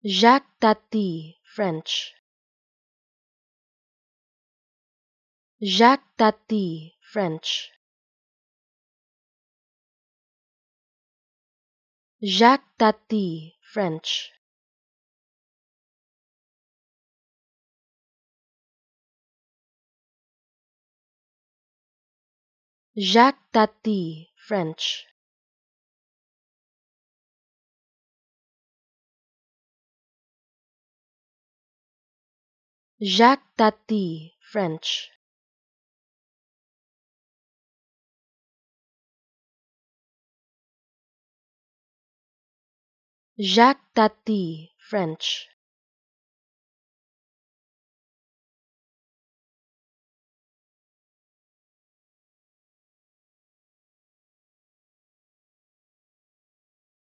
Jacques Tati, French. Jacques Tati, French. Jacques Tati, French. Jacques Tati, French. Jacques Tati, French. Jacques Tati, French.